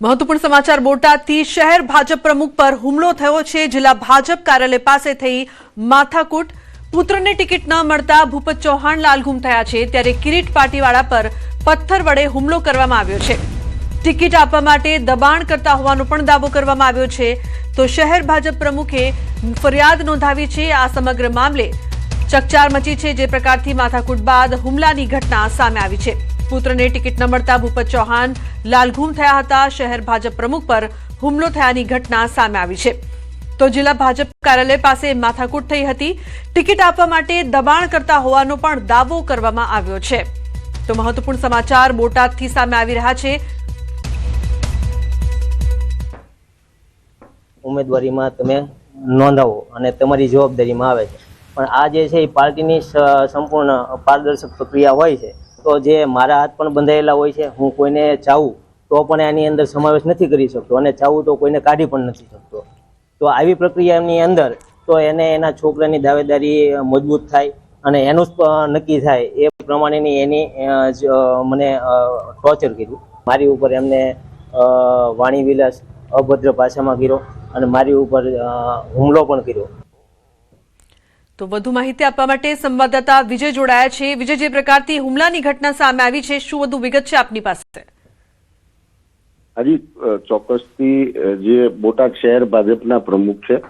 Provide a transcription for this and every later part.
મહત્વપૂર્ણ સમાચાર બોટાદથી શહેર ભાજપ પ્રમુખ પર હુમલો થયો છે। જિલ્લા ભાજપ કાર્યાલય પાસે થઈ માથાકૂટ। પુત્રને ટિકિટ ન મળતા ભૂપત ચૌહાણ લાલઘુમ થયા છે, ત્યારે કિરીટ પાટીવાળા પર પથ્થર વડે હુમલો કરવામાં આવ્યો છે। ટિકિટ આપવા માટે દબાણ કરતા હોવાનો પણ દાવો કરવામાં આવ્યો છે। તો શહેર ભાજપ પ્રમુખે ફરિયાદ નોંધાવી છે। આ સમગ્ર મામલે ચકચાર મચી છે। જે પ્રકારથી માથાકૂટ બાદ હુમલાની ઘટના સામે આવી છે। પુત્રને ટિકિટ ન મળતા ભૂપત ચૌહાણ લાલઘુમ થયા હતા। શહેર ભાજપ પ્રમુખ પર હુમલો થયાની ઘટના સામે આવી છે। તો જિલ્લા ભાજપ કાર્યાલય પાસે માથાકૂટ થઈ હતી। ટિકિટ આપવા માટે દબાણ કરતા હોવાનો પણ દાવો કરવામાં આવ્યો છે। તો મહત્વપૂર્ણ સમાચાર બોટાદથી સામે આવી રહ્યા છે। ઉમેદવારીમાં તમે નોંધાવો અને તમારી જવાબદારીમાં આવે છે, પણ આ જે છે એ પાર્ટીની સંપૂર્ણ પારદર્શક પ્રક્રિયા હોય છે। તો જે મારા હાથ પણ બંધાયેલા હોય છે, હું કોઈને ચાહું તો પણ એની અંદર સમાવેશ નથી કરી શકતો અને ચાહું તો કોઈને કાઢી પણ નથી શકતો। તો આવી પ્રક્રિયાની અંદર તો એને એના છોકરાની દાવેદારી મજબૂત થાય અને એનું નક્કી થાય એ પ્રમાણેની એની મને ટોર્ચર કર્યું। મારી ઉપર એમને વાણી વિલાસ અભદ્ર ભાષામાં કર્યો અને મારી ઉપર હુમલો પણ કર્યો। તો વધુ માહિતી આપવા માટે સંવાદદાતા વિજય જોડાયા છે। વિજય, જે પ્રકારથી હુમલાની ઘટના સામે આવી છે, શું વધુ વિગત છે આપની પાસે? હજી ચોક્કસથી જે બોટાદ શહેર ભાજપના પ્રમુખ છે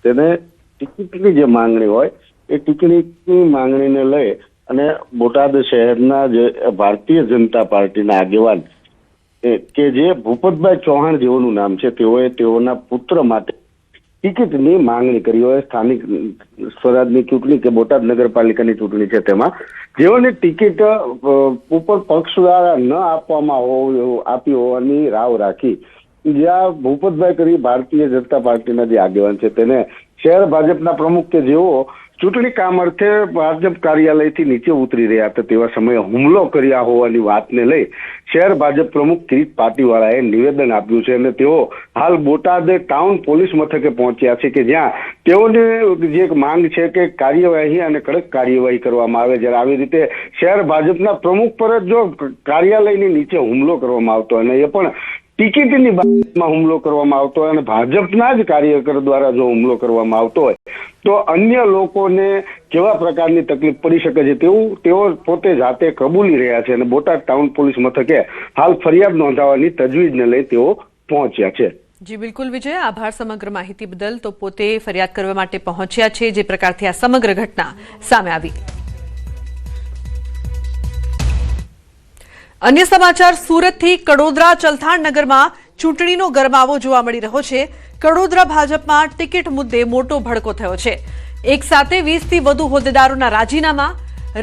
તેને ટિકિટની જે માંગણી હોય એ ટિકિટની માંગણીને લઈ અને બોટાદ શહેરના જે ભારતીય જનતા પાર્ટીના આગેવાન કે જે ભૂપતભાઈ ચૌહાણ જેઓનું નામ છે, તેઓએ તેઓના પુત્ર માટે ટિકિટની માંગણી કરી હોય। સ્થાનિક સ્વરાજની ચૂંટણી કે બોટાદ નગરપાલિકાની ચૂંટણી છે, તેમાં જેઓને ટિકિટ ઉપર પક્ષ દ્વારા ન આપવામાં આપી હોવાની રાવ રાખી, જ્યાં ભૂપતભાઈ કરી ભારતીય જનતા પાર્ટીના જે આગેવાન છે તેને શહેર ભાજપના પ્રમુખ કે જેઓ ચૂંટણી કામ અર્થે ભાજપ કાર્યાલયથી નીચે ઉતરી રહ્યા હતા તેવા સમયે હુમલો કર્યા હોવાની વાતને લઈ શહેર ભાજપ પ્રમુખ કિરીટ પાટીવાળાએ નિવેદન આપ્યું છે અને તેઓ હાલ બોટાદ ટાઉન પોલીસ મથકે પહોંચ્યા છે કે જ્યાં તેઓને જે એક માંગ છે કે કાર્યવાહી અને કડક કાર્યવાહી કરવામાં આવે। જ્યારે આવી રીતે શહેર ભાજપના પ્રમુખ પર જ જો કાર્યાલયની નીચે હુમલો કરવામાં આવતો અને એ પણ ટિકિટની બાબતમાં હુમલો કરવામાં આવતો હોય અને ભાજપના જ કાર્યકર દ્વારા જો હુમલો કરવામાં આવતો હોય તો અન્ય લોકોને કેવા પ્રકારની તકલીફ પડી શકે છે તેવું તેઓ પોતે જાતે કબૂલી રહ્યા છે અને બોટાદ ટાઉન પોલીસ મથકે હાલ ફરિયાદ નોંધાવવાની તજવીજને લઈ તેઓ પહોંચ્યા છે। જી બિલકુલ વિજય, આભાર સમગ્ર માહિતી બદલ। તો પોતે ફરિયાદ કરવા માટે પહોંચ્યા છે, જે પ્રકારથી આ સમગ્ર ઘટના સામે આવી। અન્ય સમાચાર સુરતથી કડોદરા ચલથાણ નગરમાં ચૂંટણીનો ગરમાવો જોવા મળી રહ્યો છે। કડોદરા ભાજપમાં ટિકિટ મુદ્દે મોટો ભડકો થયો છે। એક સાથે 20થી વધુ હોદ્દેદારોના રાજીનામા।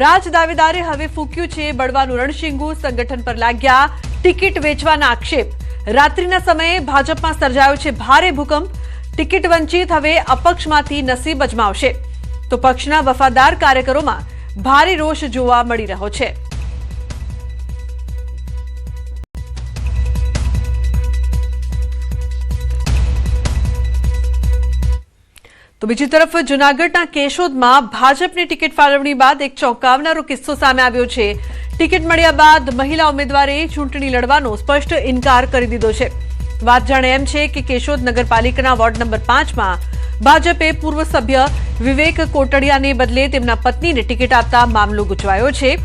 રાજ દાવેદારે હવે ફૂક્યું છે બળવાનું રણશીંગું। સંગઠન પર લાગ્યા ટિકિટ વેચવાના આક્ષેપ। રાત્રિના સમયે ભાજપમાં સર્જાયો છે ભારે ભૂકંપ। ટિકિટ વંચિત હવે અપક્ષમાંથી નસીબ અજમાવશે। તો પક્ષના વફાદાર કાર્યકરોમાં ભારે રોષ જોવા મળી રહ્યો છે। તો બીજી તરફ જૂનાગઢના કેશોદમાં ભાજપની ટિકિટ ફાળવણી બાદ એક ચોંકાવનારો કિસ્સો સામે આવ્યો છે। ટિકિટ મળ્યા બાદ મહિલા ઉમેદવારે ચૂંટણી લડવાનો સ્પષ્ટ ઇનકાર કરી દીધો છે। વાત જાણે એમ છે કે કેશોદ નગરપાલિકાના વોર્ડ નંબર 5માં ભાજપે પૂર્વ સભ્ય વિવેક કોટડિયાને બદલે તેમના પત્નીને ટિકિટ આપતા મામલો ગૂંચવાયો છે।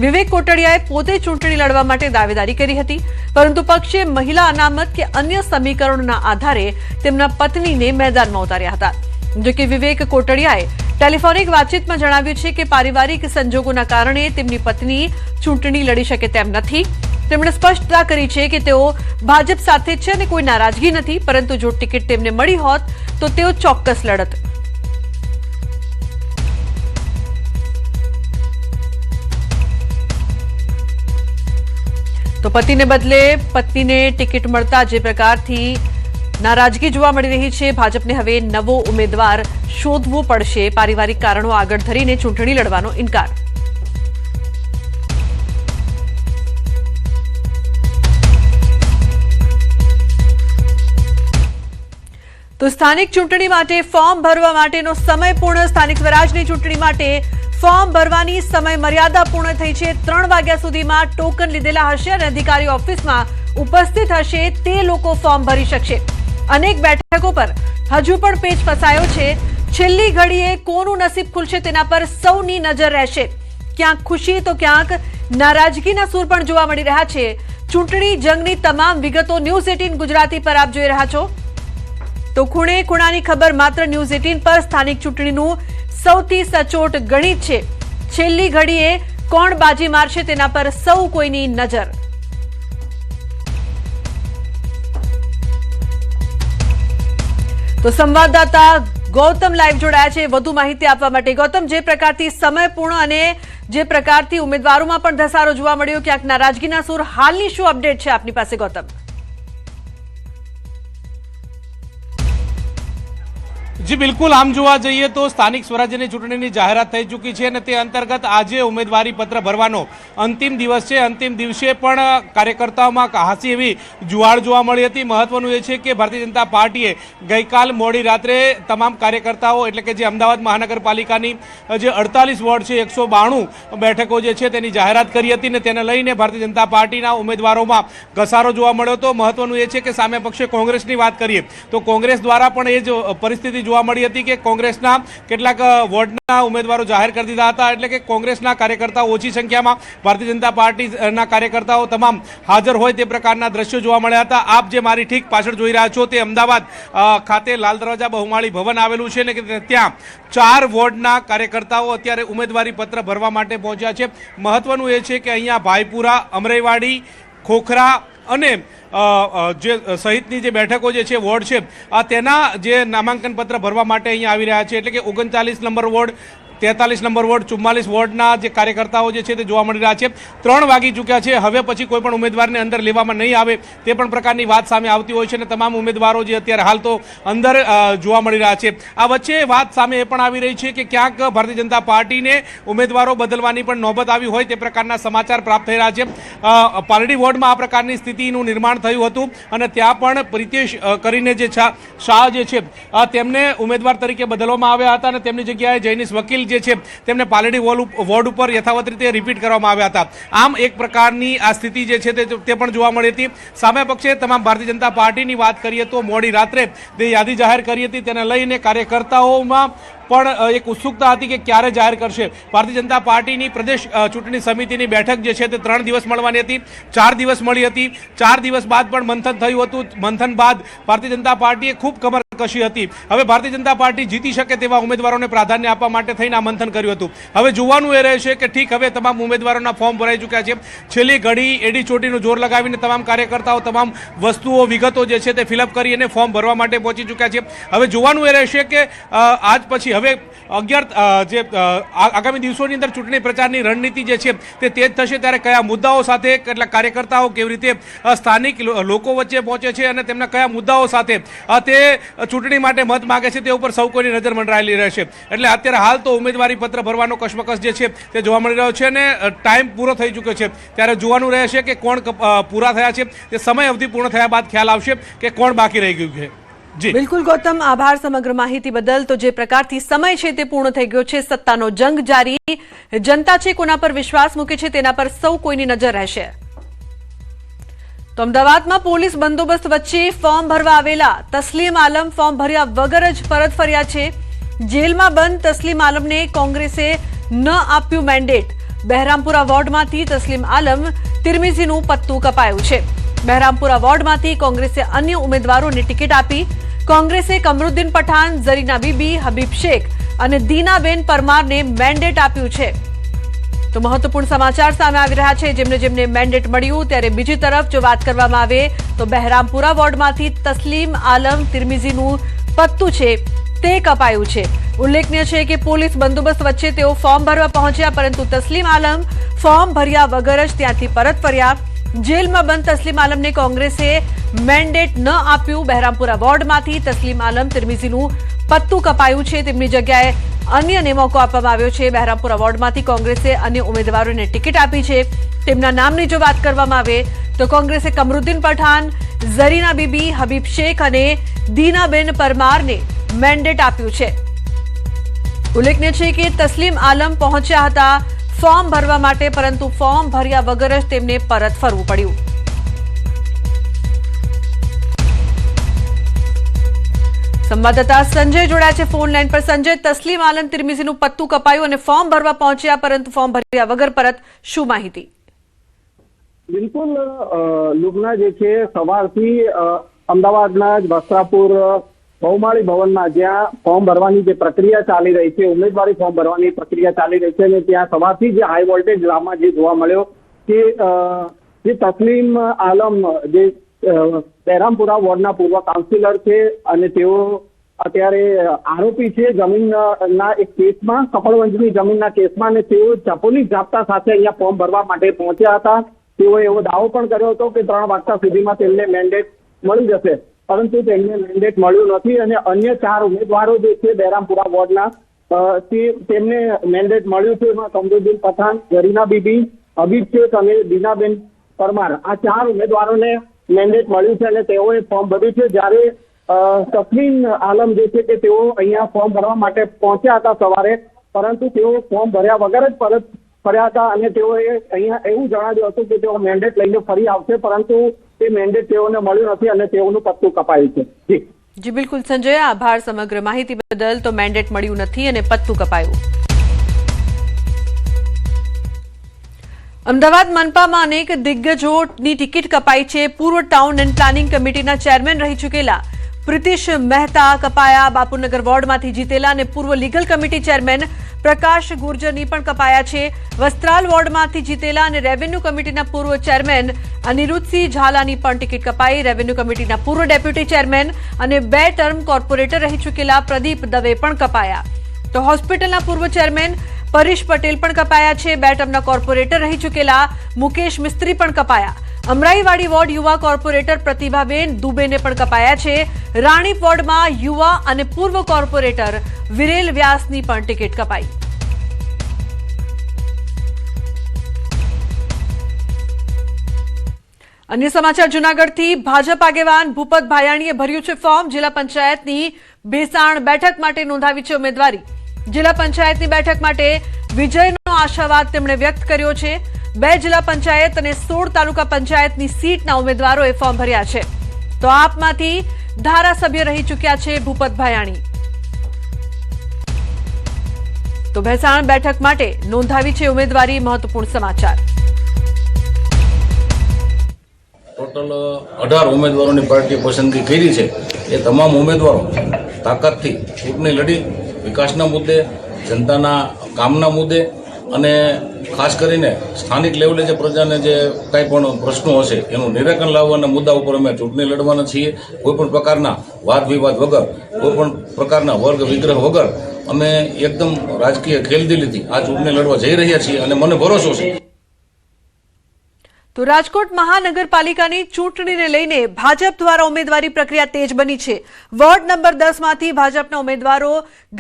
વિવેક કોટડિયાએ પોતે ચૂંટણી લડવા માટે દાવેદારી કરી હતી, પરંતુ પક્ષે મહિલા અનામત કે અન્ય સમીકરણોના આધારે તેમના પત્નીને મેદાનમાં ઉતાર્યા હતા। જો કે વિવેક કોટડિયાએ ટેલિફોનિક વાતચીતમાં જણાવ્યું છે કે પારિવારિક સંજોગોના કારણે તેમની પત્ની ચૂંટણી લડી શકે તેમ નથી। તેમણે સ્પષ્ટતા કરી છે કે તેઓ ભાજપ સાથે છે અને કોઈ નારાજગી નથી, પરંતુ જો ટિકિટ તેમને મળી હોત તો તેઓ ચોક્કસ લડત। તો પતિને બદલે પત્નીને ટિકિટ મળતા જે પ્રકારથી નારાજગી જોવા મળી રહી છે, ભાજપને હવે નવો ઉમેદવાર શોધવો પડશે। પારિવારિક કારણો આગળ ધરીને ચૂંટણી લડવાનો ઇનકાર। તો સ્થાનિક ચૂંટણી માટે ફોર્મ ભરવા માટેનો સમય પૂર્ણ। સ્થાનિક સ્વરાજની ચૂંટણી માટે ફોર્મ ભરવાની સમય મર્યાદા પૂર્ણ થઈ છે। 3 વાગ્યા સુધીમાં ટોકન લીધેલા હશે અને અધિકારી ઓફિસમાં ઉપસ્થિત હશે તે લોકો ફોર્મ ભરી શકશે। અનેક બેઠકો પર હજુ પણ પેચ ફસાયો છે। છેલ્લી ઘડીએ કોનું નસીબ ખુલશે તેના પર સૌની નજર રહેશે। ક્યાંક ખુશી તો ક્યાંક નારાજગીના સૂર પણ જોવા મળી રહ્યા છે। ચૂંટણી જંગની તમામ વિગતો ન્યૂઝ 18 ગુજરાતી પર આપ જોઈ રહ્યા છો। તો ખૂણે ખૂણાની ખબર માત્ર ન્યૂઝ 18 પર સ્થાનિક ચૂંટણીનું સૌથી સચોટ ગણિત છે। છેલ્લી ઘડીએ કોણ બાજી મારશે તેના પર સૌ કોઈની નજર। તો સંવાદદાતા ગૌતમ લાઈવ જોડાયા છે વધુ માહિતી આપવા માટે। ગૌતમ, જે પ્રકારથી સમયપૂર્ણ અને જે પ્રકારથી ઉમેદવારોમાં પણ ધસારો જોવા મળ્યો, ક્યાંક નારાજગીના સૂર, હાલની શું અપડેટ છે આપની પાસે ગૌતમ? જી બિલકુલ, આમ જોવા જઈએ તો સ્થાનિક સ્વરાજ્યની ચૂંટણીની જાહેરાત થઈ ચૂકી છે અને તે અંતર્ગત આજે ઉમેદવારી પત્ર ભરવાનો અંતિમ દિવસ છે। અંતિમ દિવસે પણ કાર્યકર્તાઓમાં હાસી એવી જુવાળ જોવા મળી હતી। મહત્વનું એ છે કે ભારતીય જનતા પાર્ટીએ ગઈકાલ મોડી રાત્રે તમામ કાર્યકર્તાઓ એટલે કે જે અમદાવાદ મહાનગરપાલિકાની જે 48 વોર્ડ છે, 192 બેઠકો જે છે તેની જાહેરાત કરી હતી ને તેને લઈને ભારતીય જનતા પાર્ટીના ઉમેદવારોમાં ઘસારો જોવા મળ્યો હતો। મહત્વનું એ છે કે સામે પક્ષે કોંગ્રેસની વાત કરીએ તો કોંગ્રેસ દ્વારા પણ એ જ પરિસ્થિતિ જોવા મળી હતી કે કોંગ્રેસના કેટલાક વોર્ડના ઉમેદવારો જાહેર કરી દીધા હતા, એટલે કે કોંગ્રેસના કાર્યકર્તાઓ ઓછી સંખ્યામાં, ભારતીય જનતા પાર્ટીના કાર્યકર્તાઓ તમામ હાજર હોય તે પ્રકારના દ્રશ્યો જોવા મળ્યા હતા। આપ જે મારી ઠીક પાછળ જોઈ રહ્યા છો તે અમદાવાદ ખાતે લાલ દરવાજા બહુમાળી ભવન આવેલું છે ને કે ત્યાં 4 વોર્ડના કાર્યકર્તાઓ અત્યારે ઉમેદવારી પત્ર ભરવા માટે પહોંચ્યા છે। મહત્વનું એ છે કે અહીંયા ભાઈપુરા, અમરાઈવાડી, ખોખરા અને જે સહિતની જે બેઠકો જે છે વોર્ડ છે તેના જે નામાંકન પત્ર ભરવા માટે અહીંયા આવી રહ્યા છે, એટલે કે 39 નંબર વોર્ડ, 43 નંબર વોર્ડ, 44 વોર્ડના જે કાર્યકર્તાઓ જે છે તે જોવા મળી રહ્યા છે। 3 વાગી ચૂક્યા છે, હવે પછી કોઈ પણ ઉમેદવારને અંદર લેવામાં નહીં આવે તે પણ પ્રકારની વાત સામે આવતી હોય છે અને તમામ ઉમેદવારો જે અત્યારે હાલ તો અંદર જોવા મળી રહ્યા છે। આ વચ્ચે વાત સામે એ પણ આવી રહી છે કે ક્યાંક ભારતીય જનતા પાર્ટીને ઉમેદવારો બદલવાની પણ નોબત આવી હોય તે પ્રકારના સમાચાર પ્રાપ્ત થઈ રહ્યા છે। પાલડી વોર્ડમાં આ પ્રકારની સ્થિતિનું નિર્માણ થયું હતું અને ત્યાં પણ પ્રિતેશ કરીને જે શાહ જે છે તેમને ઉમેદવાર તરીકે બદલવામાં આવ્યા હતા અને તેમની જગ્યાએ જૈનિશ વકીલ જે છે તેમને પાલડી વોર્ડ ઉપર યથાવત રીતે રિપીટ કરવામાં આવ્યા હતા। આમ એક પ્રકારની આ સ્થિતિ જે છે તે પણ જોવા મળી હતી। સામે પક્ષે તમામ ભારતીય જનતા પાર્ટીની વાત કરીએ તો મોડી રાત્રે તે યાદી જાહેર કરી હતી, તેને લઈને કાર્યકર્તાઓમાં પણ એક ઉત્સુકતા હતી કે ક્યારે જાહેર કરશે। ભારતીય જનતા પાર્ટીની પ્રદેશ ચૂંટણી સમિતિની બેઠક જે છે તે 3 દિવસ મળવાની હતી, 4 દિવસ મળી હતી। 4 દિવસ બાદ પણ મંથન થયું હતું। મંથન બાદ ભારતીય જનતા પાર્ટીએ ખૂબ કમર કશી હતી। હવે ભારતીય જનતા પાર્ટી જીતી શકે તેવા ઉમેદવારોને પ્રાધાન્ય આપવા માટે થઈને આ મંથન કર્યું હતું। હવે જોવાનું એ રહેશે કે ઠીક, હવે તમામ ઉમેદવારોના ફોર્મ ભરાઈ ચૂક્યા છે। છેલ્લી ઘડી એડી ચોટીનું જોર લગાવીને તમામ કાર્યકર્તાઓ તમામ વસ્તુઓ, વિગતો જે છે તે ફિલઅપ કરી અને ફોર્મ ભરવા માટે પહોંચી ચૂક્યા છે। હવે જોવાનું એ રહેશે કે આજ પછી હવે 11 જે આગામી દિવસોની અંદર ચૂંટણી પ્રચારની રણનીતિ જે છે તે તેજ થશે, ત્યારે કયા મુદ્દાઓ સાથે કેટલાક કાર્યકર્તાઓ કેવી રીતે સ્થાનિક લોકો વચ્ચે પહોંચે છે અને તેમના કયા મુદ્દાઓ સાથે તે ચૂંટણી માટે મત માંગે છે તે ઉપર સૌ કોઈની નજર મંડરાયેલી રહેશે। એટલે અત્યારે હાલ તો ઉમેદવારી પત્ર ભરવાનો કશમકશ જે છે તે જોવા મળી રહ્યો છે અને ટાઈમ પૂરો થઈ ચૂક્યો છે, ત્યારે જોવાનું રહેશે કે કોણ પૂરા થયા છે, તે સમય અવધિ પૂર્ણ થયા બાદ ખ્યાલ આવશે કે કોણ બાકી રહી ગયું છે। જી બિલકુલ ગૌતમ, આભાર સમગ્ર માહિતી બદલ। તો જે પ્રકારથી સમય છે તે પૂર્ણ થઈ ગયો છે, સત્તાનો જંગ જારી, જનતા છે કોના પર વિશ્વાસ મૂકે છે તેના પર સૌ કોઈની નજર રહેશે। તો અમદાવાદમાં પોલીસ બંદોબસ્ત વચ્ચે ફોર્મ ભરવા આવેલા તસ્લીમ આલમ ફોર્મ ભર્યા વગર જ પરત ફર્યા છે। જેલમાં બંધ તસ્લીમ આલમને કોંગ્રેસે ન આપ્યું મેન્ડેટ। બહેરામપુરા વોર્ડમાંથી તસ્લીમ આલમ તિરમિઝીનું પત્તું કપાયું છે। બહેરામપુરા વોર્ડમાંથી કોંગ્રેસે અન્ય ઉમેદવારોને ટિકિટ આપી। કોંગ્રેસે કમરુદ્દીન પઠાણ, ઝરીના બીબી, હબીબ શેખ અને દીનાબેન પરમારને મેન્ડેટ આપ્યું છે। તો મહત્વપૂર્ણ સમાચાર સામે આવી રહ્યા છે, જેમને મેન્ડેટ મળ્યું। ત્યારે બીજી તરફ જો વાત કરવામાં આવે તો બહેરામપુરા વોર્ડમાંથી તસ્લીમ આલમ તિરમિઝીનું પત્તું છે તે કપાયું છે। ઉલ્લેખનીય છે કે પોલીસ બંદોબસ્ત વચ્ચે તેઓ ફોર્મ ભરવા પહોંચ્યા, પરંતુ તસ્લીમ આલમ ફોર્મ ભર્યા વગર જ ત્યાંથી પરત ફર્યા। જેલમાં બંધ તસ્લીમ આલમને કોંગ્રેસે મેન્ડેટ ન આપ્યું। બહેરામપુરા વોર્ડમાંથી તસ્લીમ આલમ તિરમિઝીનું પત્તું કપાયું છે, તેમની જગ્યાએ અન્યને મોકો આપવામાં આવ્યો છે। બહેરામપુરા વોર્ડમાંથી કોંગ્રેસે અન્ય ઉમેદવારોને ટિકિટ આપી છે। તેમના નામની જો વાત કરવામાં આવે તો કોંગ્રેસે કમરુદ્દીન પઠાણ, ઝરીના બીબી, હબીબ શેખ અને દીનાબેન પરમારને મેન્ડેટ આપ્યું છે। ઉલ્લેખનીય છે કે તસ્લીમ આલમ પહોંચ્યા હતા ફોર્મ ભરવા માટે, પરંતુ ફોર્મ ભર્યા વગર જ તેમને પરત ફરવું પડ્યું। સંવાદદાતા સંજય જોડાયા છે ફોન લાઈન પર. સંજય, તસ્લીમ આલમ તિરમિઝીનું પત્તું કપાયું અને ફોર્મ ભરવા પહોંચ્યા પરંતુ ફોર્મ ભર્યા વગર પરત, શું માહિતી? બિલકુલ લુબના જે છે સવારથી અમદાવાદના જ વસ્ત્રાપુર બહુમાળી ભવનમાં જ્યાં ફોર્મ ભરવાની જે પ્રક્રિયા ચાલી રહી છે, ઉમેદવારી ફોર્મ ભરવાની પ્રક્રિયા ચાલી રહી છે, અને ત્યાં સવારથી જે હાઈ વોલ્ટેજ ડ્રામા જે જોવા મળ્યો કે જે તસ્લીમ આલમ જે બહેરામપુરા વોર્ડના પૂર્વ કાઉન્સિલર છે અને તેઓ અત્યારે આરોપી છે જમીનના એક કેસમાં, કપડવંજની જમીનના કેસમાં, અને તેઓ પોલીસ જાપ્તા સાથે અહીંયા ફોર્મ ભરવા માટે પહોંચ્યા હતા. તેઓએ એવો દાવો પણ કર્યો હતો કે 3 વાગ્યા સુધીમાં તેમને મેન્ડેટ મળી જશે, પરંતુ તેમને મેન્ડેટ મળ્યું નથી અને અન્ય 4 ઉમેદવારો જે છે બહેરામપુરા વોર્ડના તેમને મેન્ડેટ મળ્યું છે. એમાં કમરુદ્દીન પઠાણ, ગરીના બીબી, હબીબ શેખ અને દીનાબેન પરમાર, આ 4 ઉમેદવારોને મેન્ડેટ મળ્યું છે અને તેઓએ ફોર્મ ભર્યું છે. જ્યારે તસ્લીમ આલમ જે છે કે તેઓ અહીંયા ફોર્મ ભરવા માટે પહોંચ્યા હતા સવારે, પરંતુ તેઓ ફોર્મ ભર્યા વગર જ પરત ફર્યા હતા અને તેઓએ અહીંયા એવું જણાવ્યું હતું કે તેઓ મેન્ડેટ લઈને ફરી આવશે, પરંતુ તે મેન્ડેટ તેઓને મળ્યું નથી અને તેઓનું પત્તું કપાયું છે. જી બિલકુલ સંજય, આભાર સમગ્ર માહિતી બદલ. તો મેન્ડેટ મળ્યું નથી અને પત્તું કપાયું. અમદાવાદ મનપામાં અનેક દિગ્ગજોની ટિકિટ કપાઈ છે. પૂર્વ ટાઉન એન્ડ પ્લાનિંગ કમિટીના ચેરમેન રહી ચૂકેલા પ્રિતિશ મહેતા કપાયા. બાપુનગર વોર્ડમાંથી જીતેલા અને પૂર્વ લીગલ કમિટી ચેરમેન પ્રકાશ ગુર્જરની પણ કપાયા છે. વસ્ત્રાલ વોર્ડમાંથી જીતેલા અને રેવન્યુ કમિટીના પૂર્વ ચેરમેન અનિરુદ્ધસિંહ ઝાલાની પણ ટિકિટ કપાઈ. રેવન્યુ કમિટીના પૂર્વ ડેપ્યુટી ચેરમેન અને 2 ટર્મ કોર્પોરેટર રહી ચૂકેલા પ્રદીપ દવે પણ કપાયા. તો હોસ્પિટલના પૂર્વ ચેરમેન પરેશ પટેલ પણ કપાયા છે. 2 ટર્મના કોર્પોરેટર રહી ચૂકેલા મુકેશ મિસ્ત્રી પણ કપાયા. અમરાઈવાડી વોર્ડ યુવા કોર્પોરેટર પ્રતિભાબેન દુબેને પણ કપાયા છે. રાણીપ વોર્ડમાં યુવા અને પૂર્વ કોર્પોરેટર વિરેલ વ્યાસની પણ ટિકિટ કપાઈ. અન્ય સમાચાર જૂનાગઢથી. ભાજપ આગેવાન ભૂપત ભાયાણીએ ભર્યું છે ફોર્મ. જિલ્લા પંચાયતની ભેસાણ બેઠક માટે નોંધાવી છે ઉમેદવારી. જિલ્લા પંચાયતની બેઠક માટે વિજયનો આશાવાદ તેમણે વ્યક્ત કર્યો છે. 2 જિલ્લા પંચાયત અને 16 તાલુકા પંચાયતની સીટના ઉમેદવારોએ ફોર્મ ભર્યા છે. તો આપમાંથી ધારાસભ્ય રહી ચૂક્યા છે ભૂપત ભાયાણી. તો ભેસાણ બેઠક માટે નોંધાવી છે ઉમેદવારી. મહત્વપૂર્ણ સમાચાર. ટોટલ 18 ઉમેદવારોની પાર્ટીએ પસંદગી કરી છે. એ તમામ ઉમેદવારો તાકાતથી ચૂંટણી લડી વિકાસના મુદ્દે, જનતાના કામના મુદ્દે અને ખાસ કરીને સ્થાનિક લેવલે જે પ્રજાને જે કાંઈ પણ પ્રશ્નો હશે એનું નિરાકરણ લાવવાના મુદ્દા ઉપર અમે ચૂંટણી લડવાના છીએ. કોઈપણ પ્રકારના વાદ વિવાદ વગર, કોઈપણ પ્રકારના વર્ગ વિગ્રહ વગર અમે એકદમ રાજકીય ખેલદિલીથી આ ચૂંટણી લડવા જઈ રહ્યા છીએ અને મને ભરોસો છે. તો રાજકોટ મહાનગરપાલિકાની ચૂંટણીને લઈને ભાજપ દ્વારા ઉમેદવારી પ્રક્રિયા તેજ બની છે. વોર્ડ નંબર 10 માંથી ભાજપના ઉમેદવારો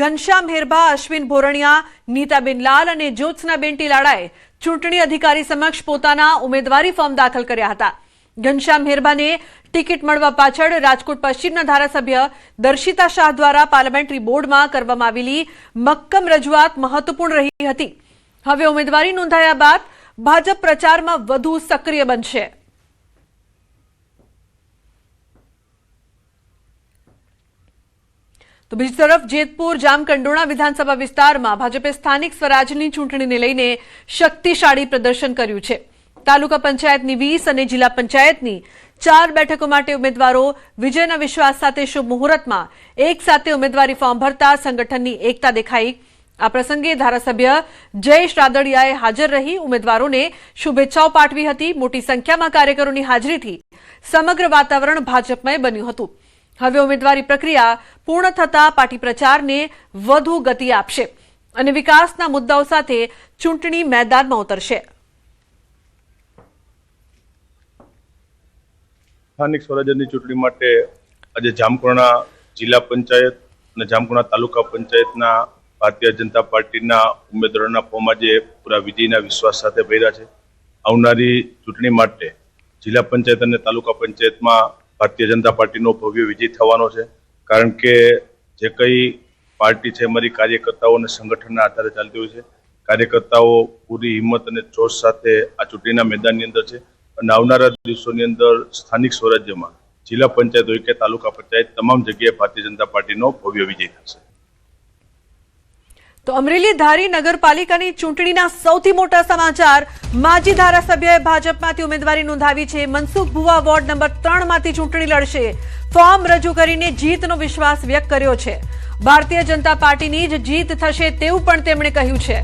ઘનશ્યામ હેરભા, અશ્વિન ભોરણિયા, નીતાબેન લાલ અને જ્યોત્સનાબેન ટીલાડાએ ચૂંટણી અધિકારી સમક્ષ પોતાના ઉમેદવારી ફોર્મ દાખલ કર્યા હતા. ઘનશ્યામ હેરભાને ટિકિટ મળવા પાછળ રાજકોટ પશ્ચિમના ધારાસભ્ય દર્શિતા શાહ દ્વારા પાર્લામેન્ટરી બોર્ડમાં કરવામાં આવેલી મક્કમ રજૂઆત મહત્વપૂર્ણ રહી હતી. હવે ઉમેદવારી નોંધાયા બાદ ભાજપ પ્રચારમાં વધુ સક્રિય બનશે. તો બીજી તરફ જેતપુર જામકંડોરણા વિધાનસભા વિસ્તારમાં ભાજપે સ્થાનિક સ્વરાજની ચૂંટણીને લઈને શક્તિશાળી પ્રદર્શન કર્યું છે. તાલુકા પંચાયતની 20 અને જિલ્લા પંચાયતની 4 બેઠકો માટે ઉમેદવારો વિજયના વિશ્વાસ સાથે શુભ મુહૂર્તમાં એક સાથે ઉમેદવારી ફોર્મ ભરતા સંગઠનની એકતા દેખાઈ. આ પ્રસંગે ધારાસભ્ય જયેશ રાદડિયાએ હાજર રહી ઉમેદવારોને શુભેચ્છાઓ પાઠવી હતી. મોટી સંખ્યામાં કાર્યકરોની હાજરીથી સમગ્ર વાતાવરણ ભાજપમય બન્યું હતું. હવે ઉમેદવારી પ્રક્રિયા પૂર્ણ થતા પાર્ટી પ્રચારને વધુ ગતિ આપશે અને વિકાસના મુદ્દાઓ સાથે ચૂંટણી મેદાનમાં ઉતરશે. સ્થાનિક સ્વરાજ્યની ચૂંટણી માટે આજે જામકંડોરણા જિલ્લા પંચાયત અને જામકંડોરણા તાલુકા પંચાયતના ભારતીય જનતા પાર્ટીના ઉમેદવારોના ફોર્મ આજે પૂરા વિજયના વિશ્વાસ સાથે ભર્યા છે. આવનારી ચૂંટણી માટે જિલ્લા પંચાયત અને તાલુકા પંચાયતમાં ભારતીય જનતા પાર્ટીનો ભવ્ય વિજય થવાનો છે. કારણ કે જે કંઈ પાર્ટી છે અમારી કાર્યકર્તાઓ અને સંગઠનના આધારે ચાલતી હોય છે. કાર્યકર્તાઓ પૂરી હિંમત અને જોશ સાથે આ ચૂંટણીના મેદાનની અંદર છે અને આવનારા દિવસોની અંદર સ્થાનિક સ્વરાજ્યમાં જિલ્લા પંચાયત હોય કે તાલુકા પંચાયત તમામ જગ્યાએ ભારતીય જનતા પાર્ટીનો ભવ્ય વિજય થશે. તો અમરેલી ધારી નગરપાલિકાની ચૂંટણીના સૌથી મોટા સમાચાર, માજી ધારાસભ્યએ ભાજપમાંથી ઉમેદવારી નોંધાવી છે. મનસુખ ભુવા વોર્ડ નંબર 3 માંથી ચૂંટણી લડશે. ફોર્મ રજૂ કરીને જીતનો વિશ્વાસ વ્યક્ત કર્યો છે. ભારતીય જનતા પાર્ટીની જ જીત થશે તેવું પણ તેમણે કહ્યું છે.